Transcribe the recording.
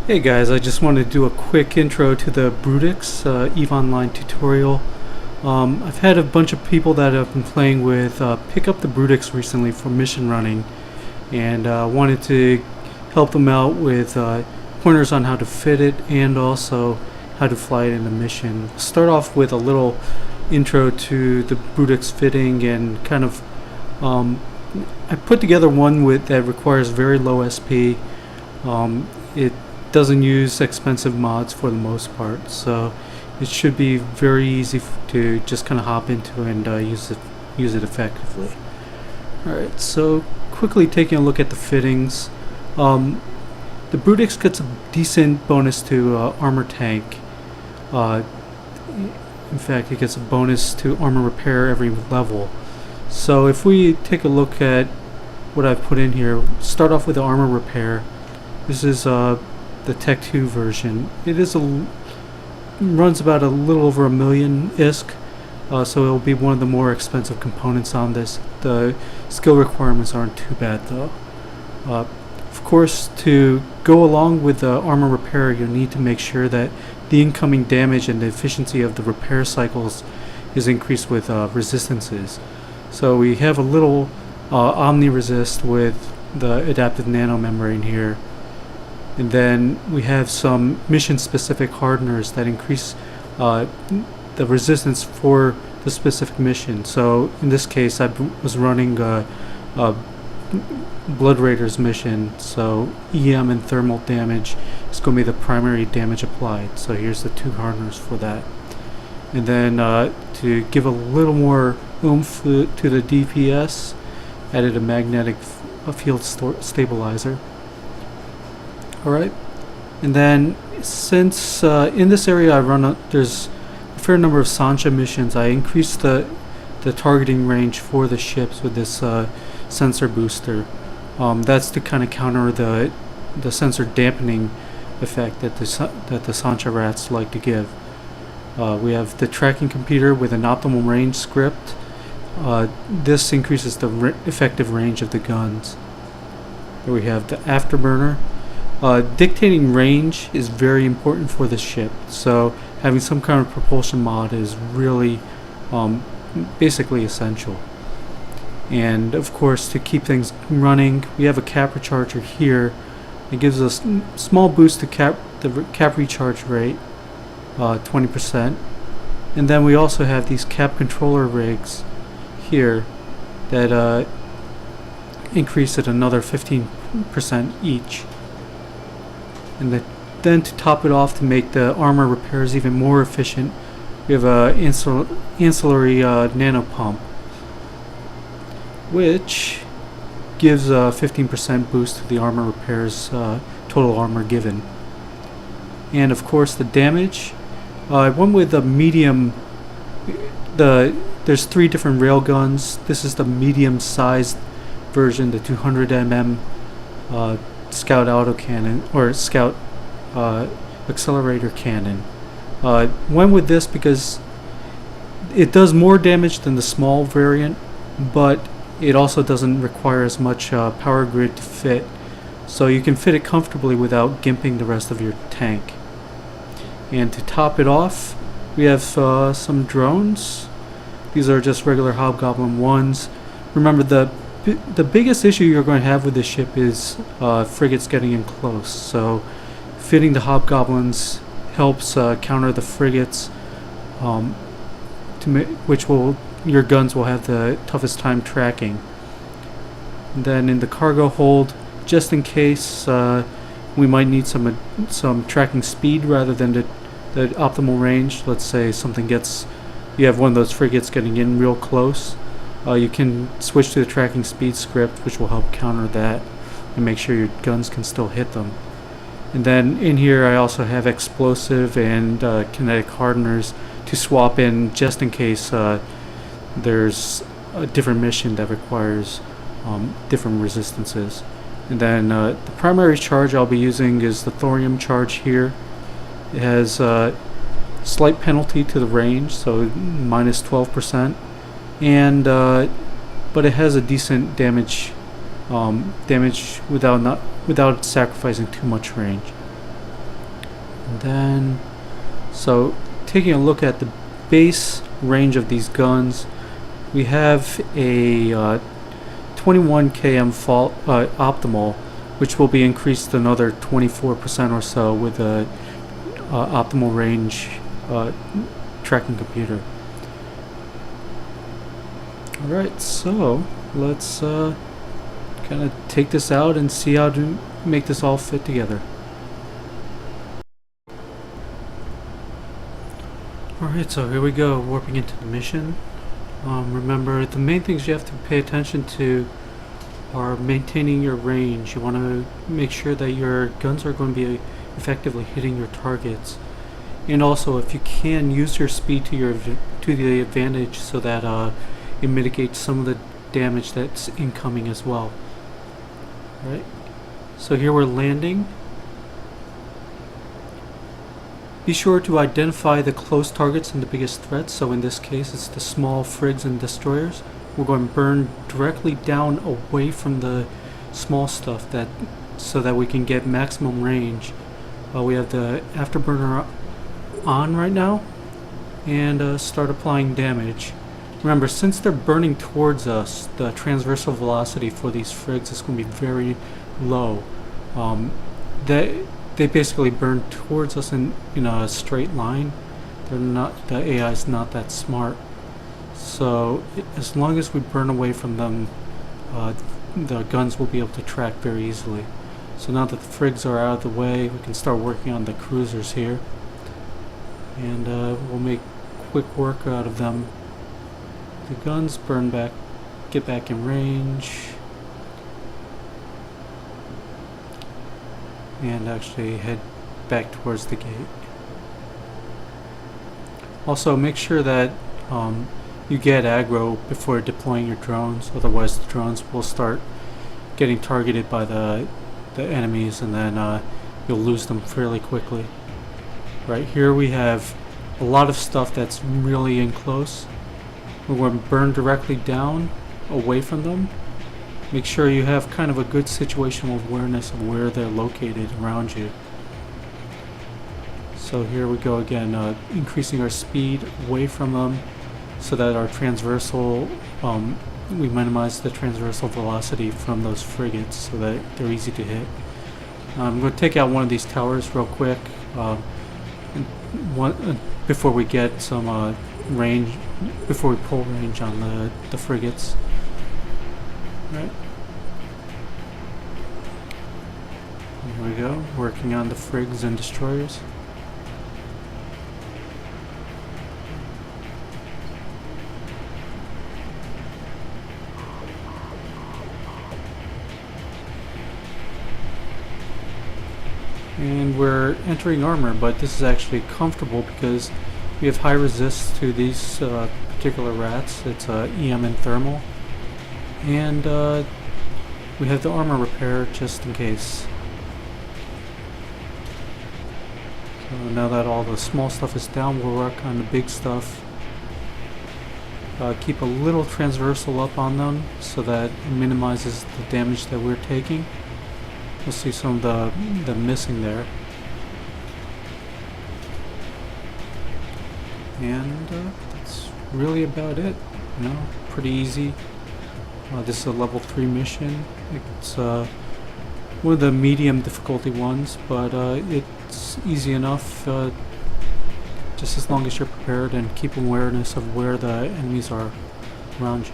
Hey guys, I just wanted to do a quick intro to the Brutix EVE Online tutorial. I've had a bunch of people that have been playing with pick up the Brutix recently for mission running, and wanted to help them out with pointers on how to fit it and also how to fly it in a mission. Start off with a little intro to the Brutix fitting and kind of I put together one that requires very low SP. It doesn't use expensive mods for the most part, so it should be very easy to just kind of hop into and use it effectively. Alright, so quickly taking a look at the fittings. The Brutix gets a decent bonus to armor tank. In fact, it gets a bonus to armor repair every level. So if we take a look at what I've put in here, start off with the armor repair. This is the Tech 2 version. It runs about a little over a million ISK, so it'll be one of the more expensive components on this. The skill requirements aren't too bad though. Of course, to go along with the armor repair, you'll need to make sure that the incoming damage and the efficiency of the repair cycles is increased with resistances. So we have a little omni resist with the adaptive nano membrane here. And then we have some mission-specific hardeners that increase the resistance for the specific mission. So in this case, I was running a Blood Raiders mission, so EM and thermal damage is going to be the primary damage applied. So here's the two hardeners for that. And then to give a little more oomph to the DPS, added a magnetic field stabilizer. Alright, and then since in this area I run there's a fair number of sansha missions, I increased the targeting range for the ships with this sensor booster. That's to kind of counter the sensor dampening effect that the sansha rats like to give. We have the tracking computer with an optimal range script. This increases the effective range of the guns. Here we have the afterburner. Dictating range is very important for the ship, so having some kind of propulsion mod is really basically essential. And of course, to keep things running, we have a cap recharger here. It gives us a small boost to the cap recharge rate, 20%. And then we also have these cap controller rigs here that increase it another 15% each. And then to top it off, to make the armor repairs even more efficient, we have a ancillary nano pump, which gives a 15% boost to the armor repairs total armor given. And of course the damage, I went with a medium. There's three different railguns. This is the medium sized version, the 200 Scout autocannon, or Scout accelerator cannon. Went with this because it does more damage than the small variant, but it also doesn't require as much power grid to fit, so you can fit it comfortably without gimping the rest of your tank. And to top it off, we have some drones. These are just regular Hobgoblin 1s. Remember, the biggest issue you're going to have with this ship is frigates getting in close, so fitting the Hobgoblins helps counter the frigates, your guns will have the toughest time tracking. And then in the cargo hold, just in case we might need some tracking speed rather than the optimal range. Let's say you have one of those frigates getting in real close. You can switch to the tracking speed script, which will help counter that and make sure your guns can still hit them. And then in here I also have explosive and kinetic hardeners to swap in just in case there's a different mission that requires different resistances. And then the primary charge I'll be using is the thorium charge here. It has a slight penalty to the range, so minus 12%. And but it has a decent damage without sacrificing too much range. And then, so taking a look at the base range of these guns, we have a 21 km optimal, which will be increased another 24% or so with a optimal range tracking computer. Alright, so let's kind of take this out and see how to make this all fit together. Alright, so here we go, warping into the mission. Remember, the main things you have to pay attention to are maintaining your range. You want to make sure that your guns are going to be effectively hitting your targets, and also, if you can, use your speed to the advantage so that it mitigates some of the damage that's incoming as well. Right. So here we're landing. Be sure to identify the close targets and the biggest threats. So in this case, it's the small frigs and destroyers. We're going to burn directly down away from the small stuff so that we can get maximum range. We have the afterburner on right now, and start applying damage. Remember, since they're burning towards us, the transversal velocity for these frigs is going to be very low. They basically burn towards us in a straight line. The AI is not that smart. So as long as we burn away from them, the guns will be able to track very easily. So now that the frigs are out of the way, we can start working on the cruisers here, and we'll make quick work out of them. The guns get back in range, and actually head back towards the gate. Also, make sure that you get aggro before deploying your drones, otherwise the drones will start getting targeted by the enemies, and then you'll lose them fairly quickly. Right here we have a lot of stuff that's really in close. We're going to burn directly down away from them. Make sure you have kind of a good situational awareness of where they're located around you. So here we go again, increasing our speed away from them so that our transversal, we minimize the transversal velocity from those frigates so that they're easy to hit. I'm going to take out one of these towers real quick before we get some range, before we pull range on the frigates. Right. There we go, working on the frigs and destroyers. And we're entering armor, but this is actually comfortable because we have high resist to these particular rats. It's EM and thermal, and we have the armor repair just in case. So now that all the small stuff is down, we'll work on the big stuff. Keep a little transversal up on them so that it minimizes the damage that we're taking. You'll see some of the missing there. And that's really about it. Pretty easy. This is a level 3 mission. It's one of the medium difficulty ones, but it's easy enough just as long as you're prepared and keep awareness of where the enemies are around you.